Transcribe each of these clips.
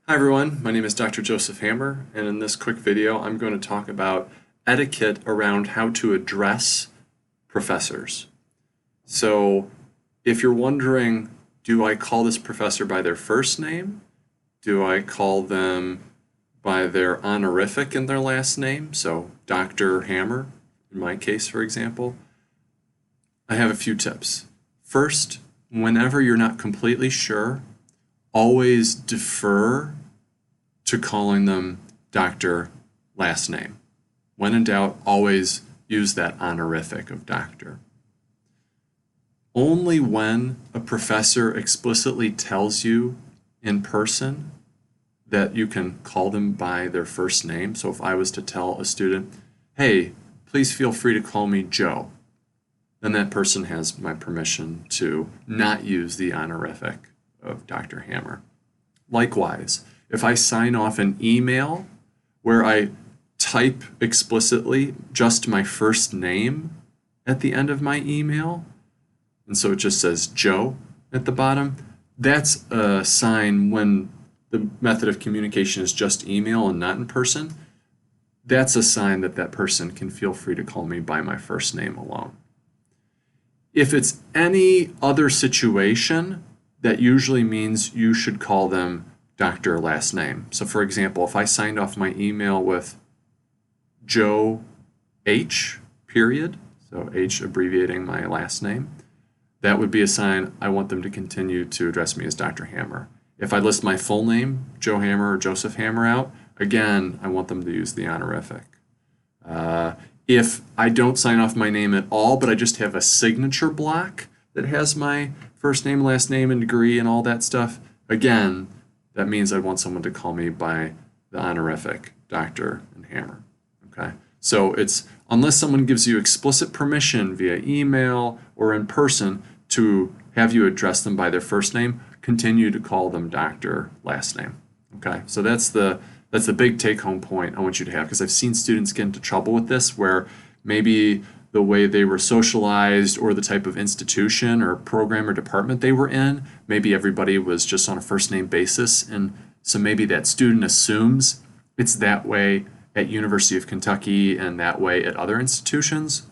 Hi everyone, my name is Dr. Joseph Hammer, and in this quick video I'm going to talk about etiquette around how to address professors. So if you're wondering, do I call this professor by their first name? Do I call them by their honorific in their last name? So Dr. Hammer, in my case, for example. I have a few tips. First, whenever you're not completely sure, always defer to calling them doctor last name. When in doubt, always use that honorific of doctor. Only when a professor explicitly tells you in person that you can call them by their first name. So if I was to tell a student, hey, please feel free to call me Joe, then that person has my permission to not use the honorific of Dr. Hammer. Likewise, if I sign off an email where I type explicitly just my first name at the end of my email, and so it just says Joe at the bottom, that's a sign when the method of communication is just email and not in person. That's a sign that that person can feel free to call me by my first name alone. If it's any other situation, that usually means you should call them Dr. last name. So for example, if I signed off my email with Joe H, period, so H abbreviating my last name, that would be a sign I want them to continue to address me as Dr. Hammer. If I list my full name, Joe Hammer or Joseph Hammer out, again, I want them to use the honorific. If I don't sign off my name at all, but I just have a signature block that has my first name, last name, and degree and all that stuff, again, that means I want someone to call me by the honorific, Dr. and Hammer. Okay? So it's unless someone gives you explicit permission via email or in person to have you address them by their first name, continue to call them Dr. last name. Okay? So that's the big take-home point I want you to have, because I've seen students get into trouble with this where maybe the way they were socialized or the type of institution or program or department they were in, maybe everybody was just on a first name basis, and so maybe that student assumes it's that way at University of Kentucky and that way at other institutions,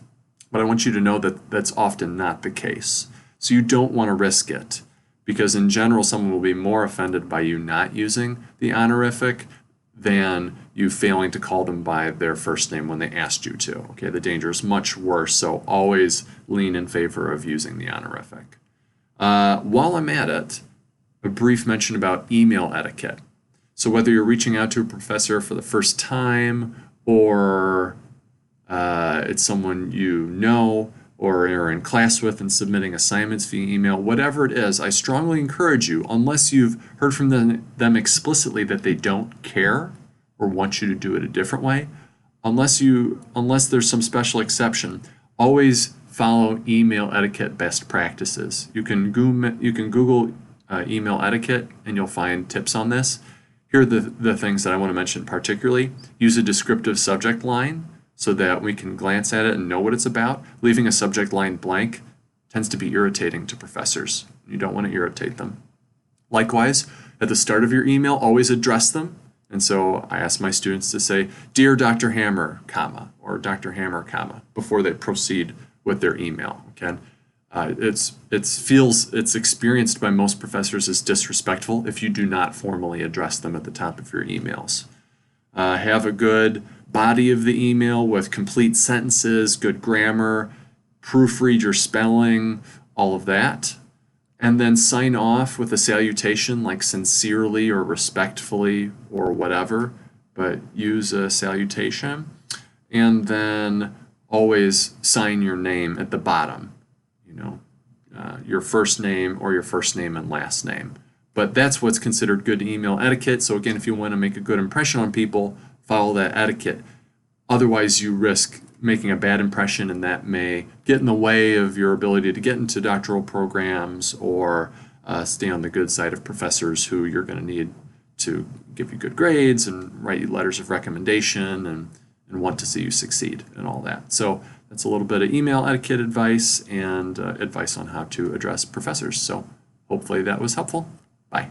but I want you to know that that's often not the case. So you don't want to risk it, because in general someone will be more offended by you not using the honorific than you failing to call them by their first name when they asked you to. Okay, the danger is much worse, so always lean in favor of using the honorific. While I'm at it, a brief mention about email etiquette. So whether you're reaching out to a professor for the first time, or it's someone you know, or you're in class with and submitting assignments via email, whatever it is, I strongly encourage you, unless you've heard from them explicitly that they don't care or want you to do it a different way, unless there's some special exception, always follow email etiquette best practices. You can Google email etiquette and you'll find tips on this. Here are the things that I want to mention particularly. Use a descriptive subject line so that we can glance at it and know what it's about. Leaving a subject line blank tends to be irritating to professors. You don't want to irritate them. Likewise, at the start of your email, always address them. And so I ask my students to say, Dear Dr. Hammer, comma, or Dr. Hammer, comma, before they proceed with their email. Okay? It's experienced by most professors as disrespectful if you do not formally address them at the top of your emails. Have a good body of the email with complete sentences, good grammar, proofread your spelling, all of that. And then sign off with a salutation like sincerely or respectfully or whatever, but use a salutation. And then always sign your name at the bottom, your first name or your first name and last name. But that's what's considered good email etiquette. So again, if you want to make a good impression on people, follow that etiquette. Otherwise, you risk making a bad impression, and that may get in the way of your ability to get into doctoral programs or stay on the good side of professors who you're going to need to give you good grades and write you letters of recommendation and want to see you succeed and all that. So that's a little bit of email etiquette advice and advice on how to address professors. So hopefully that was helpful. Bye.